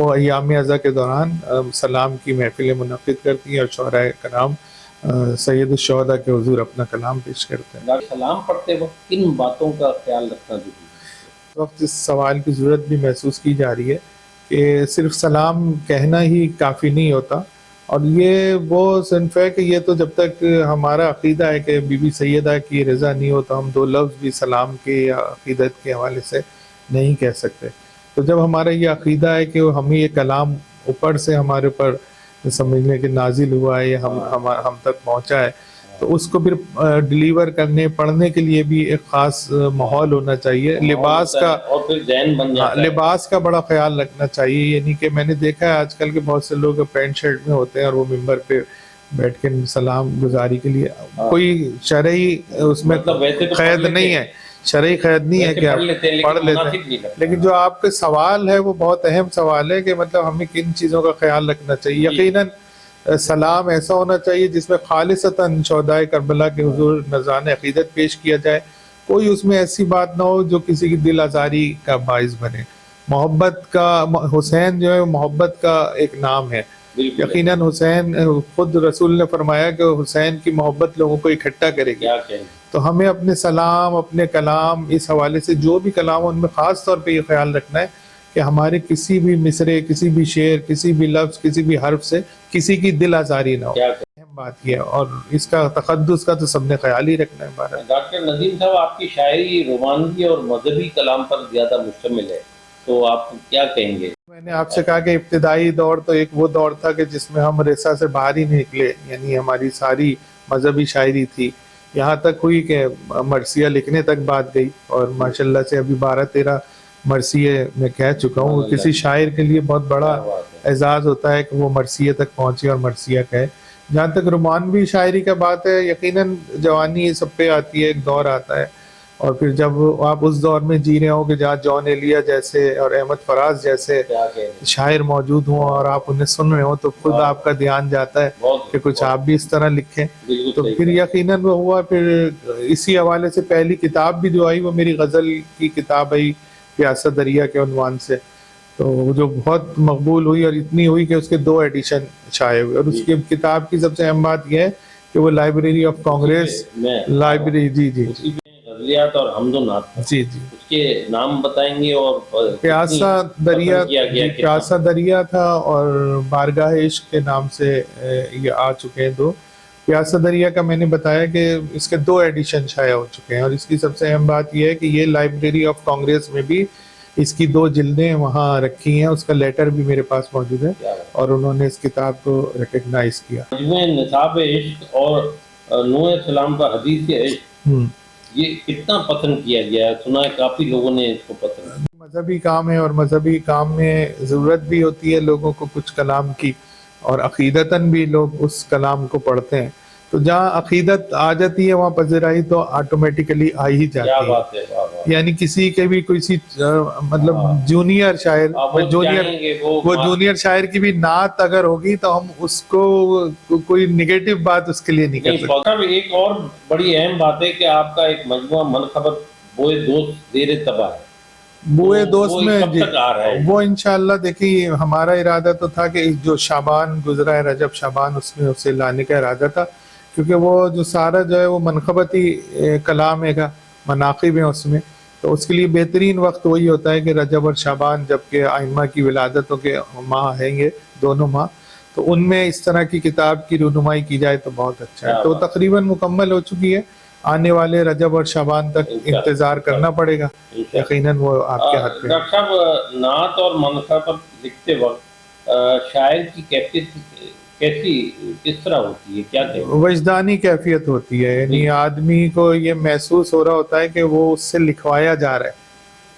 وہ ایام ازاں کے دوران سلام کی محفلیں منعقد کرتی ہیں اور شعراء کرام سید الشہداء کے حضور اپنا کلام پیش کرتے ہیں۔ سلام پڑھتے وقت کن باتوں کا خیال رکھنا ضروری ہے؟ اس وقت اس سوال کی ضرورت بھی محسوس کی جا رہی ہے کہ صرف سلام کہنا ہی کافی نہیں ہوتا، اور یہ وہ صنف ہے کہ یہ تو جب تک ہمارا عقیدہ ہے کہ بی بی سیدہ کی رضا نہیں ہو تو ہم دو لفظ بھی سلام کے یا عقیدت کے حوالے سے نہیں کہہ سکتے۔ تو جب ہمارا یہ عقیدہ ہے کہ ہمیں یہ کلام اوپر سے ہمارے اوپر سمجھنے کے نازل ہوا ہے یا ہم تک پہنچا ہے، تو اس کو پھر ڈیلیور کرنے پڑھنے کے لیے بھی ایک خاص ماحول ہونا چاہیے، لباس کا، اور پھر ذہن بن جاتا ہے۔ لباس کا بڑا خیال رکھنا چاہیے، یعنی کہ میں نے دیکھا ہے آج کل کے بہت سے لوگ پینٹ شرٹ میں ہوتے ہیں اور وہ ممبر پہ بیٹھ کے سلام گزاری کے لیے کوئی شرعی اس میں قید نہیں ہے، شرعی قید نہیں ہے کہ آپ پڑھ لیتے ہیں، لیکن جو آپ کے سوال ہے وہ بہت اہم سوال ہے کہ مطلب ہمیں کن چیزوں کا خیال رکھنا چاہیے۔ یقیناً سلام ایسا ہونا چاہیے جس میں خالصتاً شہدائے کربلا کے حضور نذران عقیدت پیش کیا جائے، کوئی اس میں ایسی بات نہ ہو جو کسی کی دل آزاری کا باعث بنے۔ محبت کا، حسین جو ہے محبت کا ایک نام ہے، یقیناً حسین، خود رسول نے فرمایا کہ حسین کی محبت لوگوں کو اکٹھا کرے گی، تو ہمیں اپنے سلام، اپنے کلام، اس حوالے سے جو بھی کلام ان میں خاص طور پہ یہ خیال رکھنا ہے کہ ہمارے کسی بھی مصرے، کسی بھی شعر، کسی بھی لفظ، کسی بھی حرف سے کسی کی دل آزاری نہ ہو۔ اہم بات یہ ہے، اور اس کا تقدس کا تو سب نے خیال ہی رکھنا ہے۔ بارہ ڈاکٹر ندیم صاحب، آپ کی شاعری رومانوی اور مذہبی کلام پر زیادہ مشتمل ہے، تو آپ کیا کہیں گے؟ میں نے آپ سے کہا کہ ابتدائی دور تو ایک وہ دور تھا کہ جس میں ہم رسا سے باہر ہی نہیں نکلے، یعنی ہماری ساری مذہبی شاعری تھی، یہاں تک ہوئی کہ مرثیہ لکھنے تک بات گئی، اور ماشاءاللہ سے ابھی 12-13 مرثیے میں کہہ چکا ہوں۔ کسی شاعر کے لیے بہت بڑا اعزاز ہوتا ہے کہ وہ مرثیے تک پہنچے اور مرثیہ کہے۔ جہاں تک رومانوی شاعری کا بات ہے، یقیناً جوانی سب پہ آتی ہے، ایک دور آتا ہے، اور پھر جب آپ اس دور میں جی رہے ہوں کہ جہاں جان ایلیا جیسے اور احمد فراز جیسے شاعر موجود ہوں اور آپ انہیں سن رہے ہوں، تو خود آپ کا دھیان جاتا ہے کہ کچھ آپ بھی اس طرح لکھیں۔ تو پھر یقیناً وہ ہوا، پھر اسی حوالے سے پہلی کتاب بھی جو آئی وہ میری غزل کی کتاب آئی پیاسا دریا کے عنوان سے، تو جو بہت مقبول ہوئی، اور اتنی ہوئی کہ اس کے 2 ایڈیشن شائع ہوئے، اور اس کی کتاب کی سب سے اہم بات یہ ہے کہ وہ لائبریری آف کانگریس لائبریری، جی غزلیات اور حمد و نعت، جی اس کے نام بتائیں گے؟ اور پیاسا دریا، پیاسا دریا تھا، اور بارگاہ عشق کے نام سے یہ آ چکے ہیں 2۔ پیاسا دریا کا میں نے بتایا کہ اس کے 2 ایڈیشن شائع ہو چکے ہیں، اور اس کی سب سے اہم بات یہ ہے کہ یہ لائبریری آف کانگریس میں بھی اس کی 2 جلدیں وہاں رکھی ہیں، اس کا لیٹر بھی میرے پاس موجود ہے، اور انہوں نے اس کتاب کو ریکگنائز کیا۔ مجموعہ نصاب عشق اور نوح سلام کا حدیث عشق، یہ کتنا پسند کیا گیا ہے؟ سنا ہے کافی لوگوں نے اس کو پسند۔ مذہبی کام ہے، اور مذہبی کام میں ضرورت بھی ہوتی ہے لوگوں کو کچھ کلام کی، اور عقیدتاً بھی لوگ اس کلام کو پڑھتے ہیں، تو جہاں عقیدت آ جاتی ہے وہاں پذیرائی تو آٹومیٹیکلی آ ہی جاتی ہے۔ یعنی کسی کے بھی کوئی مطلب جونیئر شاعر، وہ جونیئر شاعر کی بھی نعت اگر ہوگی تو ہم اس کو کوئی نگیٹو بات اس کے لیے نہیں کر سکتے۔ ایک اور بڑی اہم بات ہے کہ آپ کا ایک مجموعہ منقبت بوئے دوست زیر طبع ہے، بوئے دوست میں جی وہ انشاءاللہ دیکھیے ہمارا ارادہ تو تھا کہ جو شعبان گزرا ہے، رجب شعبان، اس میں اسے لانے کا ارادہ تھا، کیونکہ وہ جو سارا جو ہے وہ منقبتی کلام ہے، مناقب ہیں اس میں، تو اس کے لیے بہترین وقت وہی ہوتا ہے کہ رجب اور شعبان، جبکہ ائمہ کی ولادتوں کے ماہ ہیں گے دونوں ماہ، تو ان میں اس طرح کی کتاب کی رونمائی کی جائے تو بہت اچھا ہے۔ تو تقریباً مکمل ہو چکی ہے، آنے والے رجب اور شعبان تک انتظار کرنا پڑے گا، یقیناً وہ آپ کے ہاتھ پہ۔ ڈاکٹر صاحب، نعت اور منقبت لکھتے وقت شاعر کی کیفیت کس طرح ہوتی ہے؟ کیا کہتے ہیں؟ وجدانی کیفیت ہوتی ہے، یعنی آدمی کو یہ محسوس ہو رہا ہوتا ہے کہ وہ اس سے لکھوایا جا رہا ہے،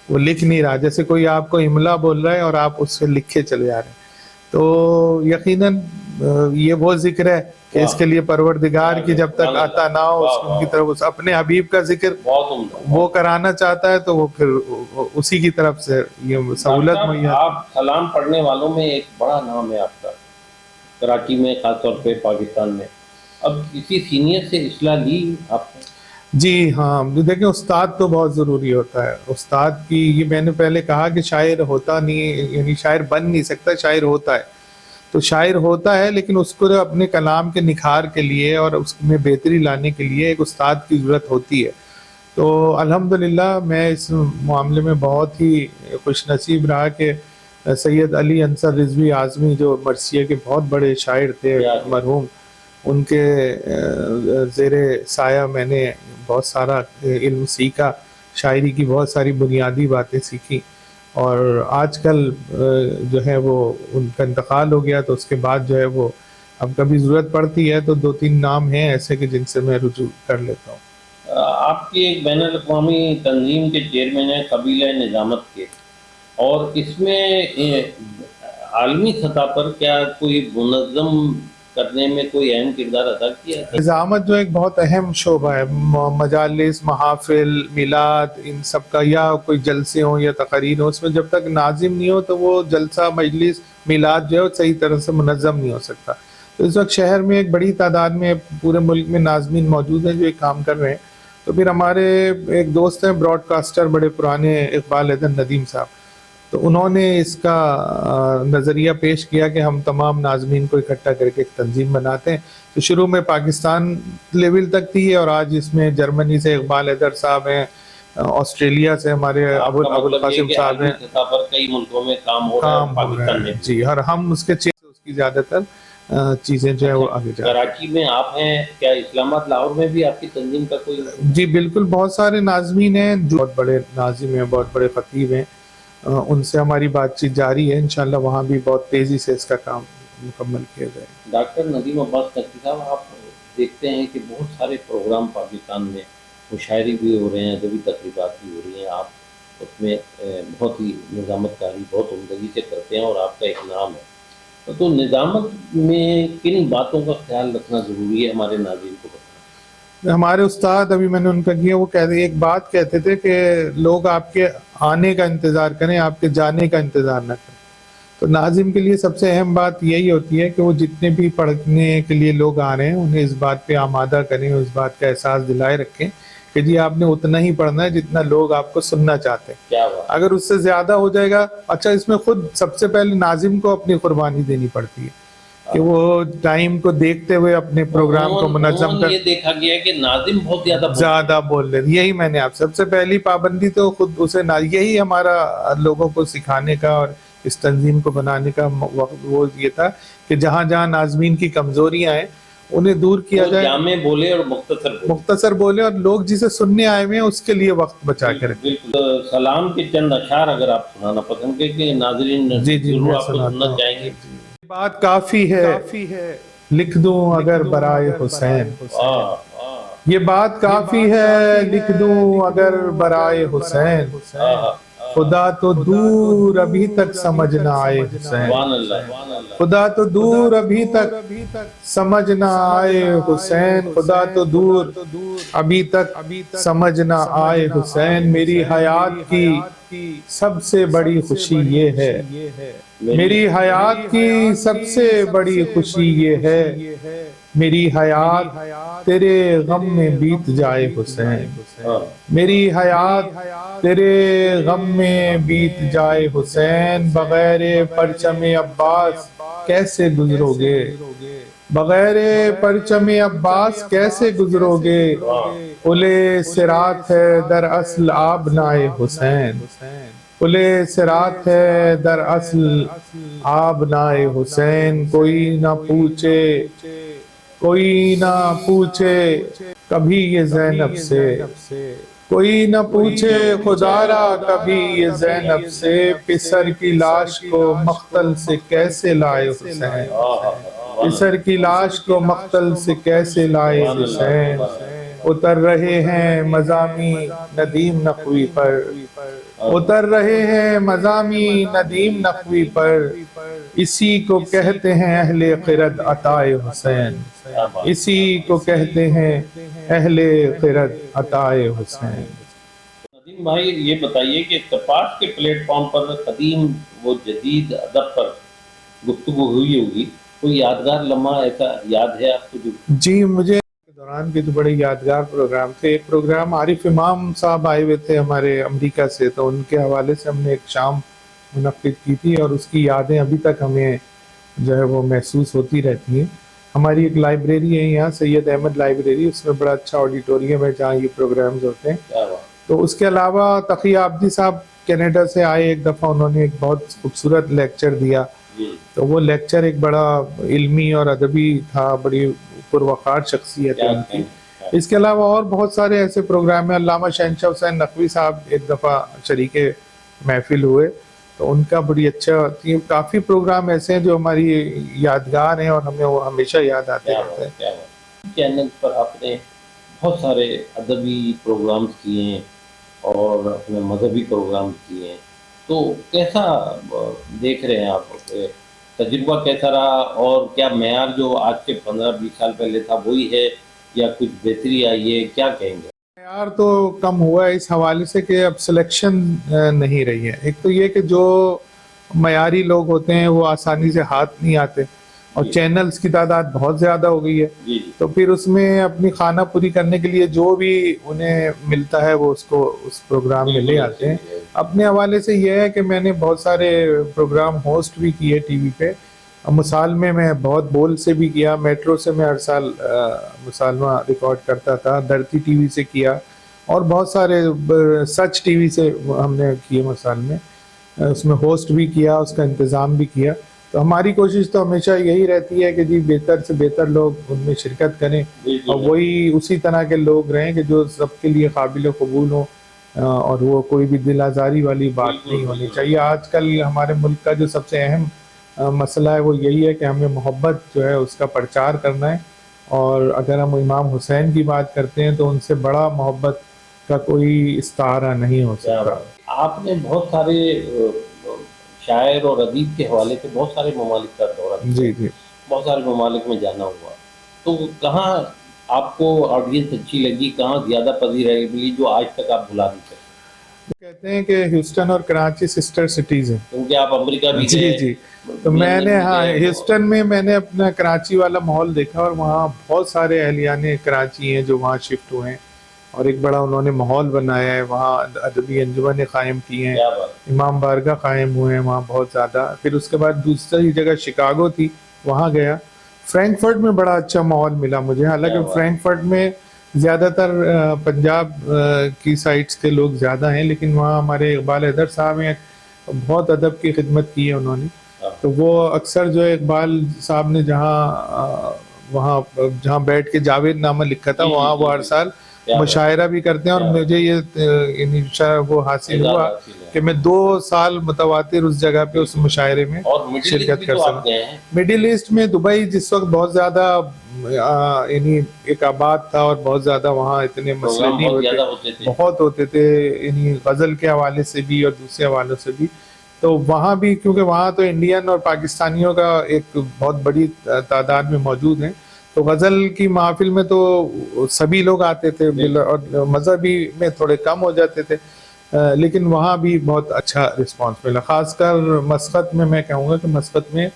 وہ لکھ نہیں رہا، جیسے کوئی آپ کو املا بول رہا ہے اور آپ اس سے لکھے چلے جا رہے ہیں، تو یقیناً یہ وہ ذکر ہے کہ اس کے لیے پروردگار کی جب تک عطا نہ ہو ان کی طرف اپنے حبیب کا ذکر وہ کرانا چاہتا ہے، تو وہ پھر اسی کی طرف سے یہ سہولت مہیا۔ آپ سلام پڑھنے والوں میں ایک بڑا نام ہے آپ کا کراچی میں، خاص طور پہ پاکستان میں، اب کسی سینئر سے اصلاح لی آپ نے؟ جی ہاں، دیکھیں استاد تو بہت ضروری ہوتا ہے. استاد کی یہ میں نے پہلے کہا کہ شاعر ہوتا نہیں، یعنی شاعر بن نہیں سکتا، شاعر ہوتا ہے. تو شاعر ہوتا ہے لیکن اس کو اپنے کلام کے نکھار کے لیے اور اس میں بہتری لانے کے لیے ایک استاد کی ضرورت ہوتی ہے. تو الحمدللہ میں اس معاملے میں بہت ہی خوش نصیب رہا کہ سید علی انصر رضوی اعظمی جو مرثیہ کے بہت بڑے شاعر تھے مرحوم، ان کے زیر سایہ میں نے بہت سارا علم سیکھا، شاعری کی بہت ساری بنیادی باتیں سیکھی. اور آج کل جو ہے وہ ان کا انتقال ہو گیا، تو اس کے بعد جو ہے وہ اب کبھی ضرورت پڑتی ہے تو 2-3 نام ہیں ایسے کہ جن سے میں رجوع کر لیتا ہوں. آپ کی ایک بین الاقوامی تنظیم کے چیئرمین ہیں قبیلہ نظامت کے، اور اس میں عالمی سطح پر کیا کوئی منظم کرنے میں کوئی اہم کردار ادا کیا ہے؟ نظامت جو ایک بہت اہم شعبہ ہے، مجالس، محافل، میلاد، ان سب کا، یا کوئی جلسے ہوں یا تقاریر ہوں، اس میں جب تک ناظم نہیں ہو تو وہ جلسہ، مجلس، میلاد جو ہے صحیح طرح سے منظم نہیں ہو سکتا. تو اس وقت شہر میں ایک بڑی تعداد میں پورے ملک میں ناظمین موجود ہیں جو ایک کام کر رہے ہیں. تو پھر ہمارے ایک دوست ہیں براڈ کاسٹر بڑے پرانے، اقبال حیدر ندیم صاحب، تو انہوں نے اس کا نظریہ پیش کیا کہ ہم تمام ناظمین کو اکٹھا کر کے ایک تنظیم بناتے ہیں. تو شروع میں پاکستان لیول تک تھی، اور آج اس میں جرمنی سے اقبال حیدر صاحب ہیں، آسٹریلیا سے ہمارے ابو القاسم صاحب ہیں، کئی ملکوں میں کام ہو رہا ہے جی، اور ہم اس کے اس کی زیادہ تر چیزیں جو ہے وہ آگے جا رہی ہیں. کراچی میں آپ ہیں، کیا اسلام آباد، لاہور میں بھی آپ کی تنظیم کا کوئی؟ جی بالکل، بہت سارے ناظمین ہیں جو بہت بڑے ناظم ہیں، بہت بڑے خطیب ہیں، ان سے ہماری بات چیت جاری ہے. انشاءاللہ وہاں بھی بہت تیزی سے اس کا کام مکمل کیا جائے. ڈاکٹر ندیم عباس نقوی صاحب، آپ دیکھتے ہیں کہ بہت سارے پروگرام پاکستان میں مشاعری بھی ہو رہے ہیں، ادبی تقریبات بھی ہو رہی ہیں، آپ اس میں بہت ہی نظامت کاری بہت عمدگی سے کرتے ہیں اور آپ کا ایک نام ہے. تو نظامت میں کن باتوں کا خیال رکھنا ضروری ہے ہمارے ناظرین کو بتانا؟ ہمارے استاد، ابھی میں نے ان کا کیا، وہ کہتے ایک بات کہتے تھے کہ لوگ آپ کے آنے کا انتظار کریں، آپ کے جانے کا انتظار نہ کریں. تو ناظم کے لیے سب سے اہم بات یہی ہوتی ہے کہ وہ جتنے بھی پڑھنے کے لیے لوگ آ رہے ہیں انہیں اس بات پہ آمادہ کریں، اس بات کا احساس دلائے رکھیں کہ جی آپ نے اتنا ہی پڑھنا ہے جتنا لوگ آپ کو سننا چاہتے ہیں. اگر اس سے زیادہ ہو جائے گا، اچھا اس میں خود سب سے پہلے ناظم کو اپنی قربانی دینی پڑتی ہے کہ وہ ٹائم کو دیکھتے ہوئے اپنے پروگرام کو منظم کر. یہ دیکھا گیا ہے کہ ناظم بہت زیادہ بول رہے، یہی میں نے آپ سب سے پہلی پابندی تو خود اسے، یہی ہمارا لوگوں کو سکھانے کا اور اس تنظیم کو بنانے کا وہ یہ تھا کہ جہاں جہاں ناظمین کی کمزوریاں ہیں انہیں دور کیا جائے، جامع بولے اور مختصر بولے، اور لوگ جسے سننے آئے ہوئے ہیں اس کے لیے وقت بچا کے رکھیں. سلام کے چند اشعار اگر آپ سنانا پسند کریں کہ ناظرین ضرور آپ کو سننا چاہیں گے. بات کافی ہے لکھ دوں اگر برائے حسین، یہ بات کافی ہے لکھ دوں اگر برائے حسین، خدا تو دور ابھی تک سمجھ نہ آئے حسین، خدا تو دور ابھی تک سمجھ نہ آئے حسین، خدا تو دور ابھی تک سمجھ نہ آئے حسین. میری حیات کی سب سے بڑی خوشی یہ ہے، میری حیات کی سب سے بڑی خوشی یہ ہے، میری حیات تیرے غم میں بیت جائے حسین، میری حیات تیرے غم میں بیت جائے حسین. بغیر پرچم عباس کیسے گزرو گے، بغیر پرچم عباس کیسے گزرو گے، اولے صراط ہے در اصل آبنائے حسین، اولے صراط ہے در اصل آبنائے حسین. کوئی نہ پوچھے، کوئی نہ پوچھے کبھی یہ زینب سے، کوئی نہ پوچھے خدارا کبھی یہ زینب سے، پسر کی لاش کو مقتل سے کیسے لائے حسین، پسر کی لاش کو مقتل سے کیسے لائے حسین. اتر رہے ہیں مضامین ندیم نقوی پر، اتر رہے ہیں مضامین ندیم نقوی پر، اسی کو کہتے ہیں اہل خرد عطائے حسین، اسی کو کہتے ہیں اہل خرد عطائے حسین. ندیم بھائی یہ بتائیے کہ تپاس کے پلیٹ فارم پر قدیم و جدید ادب پر گفتگو ہوئی ہوگی، کوئی یادگار لمحہ ایسا یاد ہے آپ کو؟ جی مجھے دوران کے جو بڑے یادگار پروگرام تھے، ایک پروگرام عارف امام صاحب آئے ہوئے تھے ہمارے امریکہ سے، تو ان کے حوالے سے ہم نے ایک شام منعقد کی تھی اور اس کی یادیں ابھی تک ہمیں جو ہے وہ محسوس ہوتی رہتی ہیں. ہماری ایک لائبریری ہے یہاں سید احمد لائبریری، اس میں بڑا اچھا آڈیٹوریم ہے جہاں یہ پروگرامز ہوتے ہیں. کیا بات. تو اس کے علاوہ تقی عابدی صاحب کینیڈا سے آئے، ایک دفعہ انہوں نے ایک بہت خوبصورت لیکچر دیا. جی. تو وہ لیکچر ایک بڑا علمی اور ادبی تھا، بڑی پروقار شخصیت ہے ان کی. اس کے علاوہ اور بہت سارے ایسے پروگرام ہیں. علامہ شہنشاہ حسین نقوی صاحب ایک دفعہ شریک محفل ہوئے، تو ان کا بڑی اچھا، کافی پروگرام ایسے ہیں جو ہماری یادگار ہیں اور ہمیں وہ ہمیشہ یاد آتے رہتے ہیں. چینل پر آپ نے بہت سارے ادبی پروگرامز کیے ہیں اور اپنے مذہبی پروگرامز کیے ہیں، تو کیسا دیکھ رہے ہیں آپ؟ تجربہ کیسا رہا اور کیا معیار جو آج سے 15-20 سال پہلے تھا وہی ہے یا کچھ بہتری آئی ہے؟ کیا کہیں گے؟ معیار تو کم ہوا ہے اس حوالے سے کہ اب سلیکشن نہیں رہی ہے. ایک تو یہ کہ جو معیاری لوگ ہوتے ہیں وہ آسانی سے ہاتھ نہیں آتے، اور چینلز کی تعداد بہت زیادہ ہو گئی ہے، تو پھر اس میں اپنی خانہ پوری کرنے کے لیے جو بھی انہیں ملتا ہے وہ اس کو اس پروگرام میں لے آتے ہیں. اپنے حوالے سے یہ ہے کہ میں نے بہت سارے پروگرام ہوسٹ بھی کیے ٹی وی پہ. مسالمے میں بہت بول سے بھی کیا، میٹرو سے میں ہر سال مسالمہ ریکارڈ کرتا تھا، دھرتی ٹی وی سے کیا، اور بہت سارے سچ ٹی وی سے ہم نے کیے مسالمے. اس میں ہوسٹ بھی کیا، اس کا انتظام بھی کیا. تو ہماری کوشش تو ہمیشہ یہی رہتی ہے کہ جی بہتر سے بہتر لوگ ان میں شرکت کریں اور وہی اسی طرح کے لوگ رہیں کہ جو سب کے لیے قابل قبول ہوں، اور وہ کوئی بھی دل آزاری والی بات نہیں ہونی چاہیے. آج کل ہمارے ملک کا جو سب سے اہم مسئلہ ہے وہ یہی ہے کہ ہمیں محبت جو ہے اس کا پرچار کرنا ہے، اور اگر ہم امام حسین کی بات کرتے ہیں تو ان سے بڑا محبت کا کوئی استعارہ نہیں ہو سکتا. آپ نے بہت سارے شاعر اور ادیب کے حوالے سے بہت سارے ممالک کا دورہ کیا. جی جی. بہت سارے ممالک میں جانا ہوا، تو کہاں آپ کو آڈینس اچھی لگی، کہاں زیادہ پذیرائی ملی جو آج تک آپ بھلا نہیں سکتے؟ کہتے ہیں کہ ہیوسٹن اور کراچی سسٹر سٹیز ہیں، کیونکہ آپ امریکہ بھی جی گئے. جی. تو میں نے ہیوسٹن میں نے اپنا کراچی والا ماحول دیکھا، اور وہاں بہت سارے اہلیان کراچی ہیں جو وہاں شفٹ ہوئے ہیں، اور ایک بڑا انہوں نے ماحول بنایا ہے. وہاں ادبی انجمنیں قائم کی ہیں، امام بارگاہ قائم ہوئے ہیں وہاں بہت زیادہ. پھر اس کے بعد دوسری جگہ شکاگو تھی، وہاں گیا. فرینکفرٹ میں بڑا اچھا ماحول ملا مجھے، حالانکہ فرینکفرٹ میں زیادہ تر پنجاب کی سائٹس کے لوگ زیادہ ہیں، لیکن وہاں ہمارے اقبال حیدر صاحب ہیں، بہت ادب کی خدمت کی ہے انہوں نے. تو وہ اکثر جو ہے اقبال صاحب نے جہاں بیٹھ کے جاوید نامہ لکھا تھا وہاں وہ ہر سال مشاعرہ بھی کرتے ہیں، اور مجھے یہ وہ حاصل ہوا کہ میں 2 سال متواتر اس جگہ پہ اس مشاعرے میں شرکت کر سکا. مڈل ایسٹ میں دبئی جس وقت بہت زیادہ یعنی ایک آباد تھا، اور بہت زیادہ وہاں اتنے مسئلے نہیں ہوتے، بہت ہوتے تھے، یعنی غزل کے حوالے سے بھی اور دوسرے حوالوں سے بھی. تو وہاں بھی کیونکہ وہاں تو انڈین اور پاکستانیوں کا ایک بہت بڑی تعداد میں موجود ہیں، تو غزل کی محافل میں تو سبھی لوگ آتے تھے، اور مذہبی میں تھوڑے کم ہو جاتے تھے، لیکن وہاں بھی بہت اچھا رسپانس ملا. خاص کر مسقط میں کہوں گا کہ مسقط میں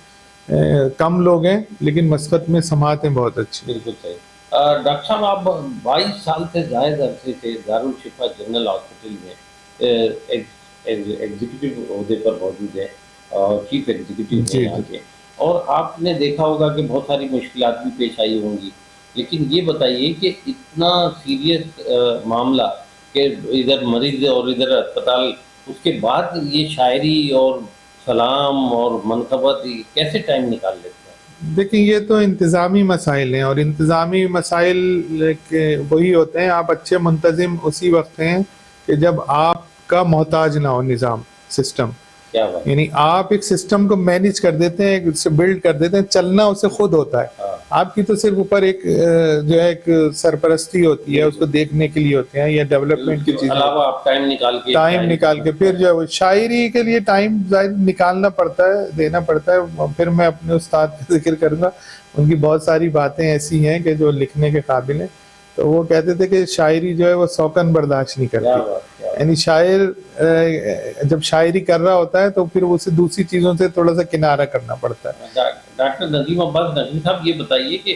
کم لوگ ہیں لیکن مسقط میں سماعتیں بہت اچھی. بالکل صحیح. ڈاکٹر صاحب، آپ 22 سال سے زائد عرصے سے دارالشفا جنرل ہاسپٹل میں ایگزیکٹو عہدے پر موجود ہے، چیف ایگزیکٹو ہیں یہاں کے، اور آپ نے دیکھا ہوگا کہ بہت ساری مشکلات بھی پیش آئی ہوں گی، لیکن یہ بتائیے کہ اتنا سیریس معاملہ کہ ادھر مریض اور ادھر اسپتال، اس کے بعد یہ شاعری اور سلام اور منقبت کیسے ٹائم نکال لیتے ہیں؟ دیکھیں یہ تو انتظامی مسائل ہیں، اور انتظامی مسائل وہی ہوتے ہیں. آپ اچھے منتظم اسی وقت ہیں کہ جب آپ کا محتاج نہ ہو نظام سسٹم. یعنی آپ ایک سسٹم کو مینیج کر دیتے ہیں، اسے بلڈ کر دیتے ہیں، چلنا اسے خود ہوتا ہے. آپ کی تو صرف اوپر ایک جو ہے ایک سرپرستی ہوتی ہے، اس کو دیکھنے کے لیے ہوتے ہیں، یا ڈیولپمنٹ کی چیزیں، علاوہ آپ ٹائم نکال کے پھر جو ہے شاعری کے لیے ٹائم نکالنا پڑتا ہے، دینا پڑتا ہے. پھر میں اپنے استاد کا ذکر کروں گا، ان کی بہت ساری باتیں ایسی ہیں کہ جو لکھنے کے قابل ہیں. تو وہ کہتے تھے کہ شاعری جو ہے وہ سوکن برداشت نہیں کرتی. یعنی شاعر جب شاعری کر رہا ہوتا ہے تو پھر اسے دوسری چیزوں سے تھوڑا سا کنارہ کرنا پڑتا ہے. ڈاکٹر نظیم عباس نقوی صاحب، یہ بتائیے کہ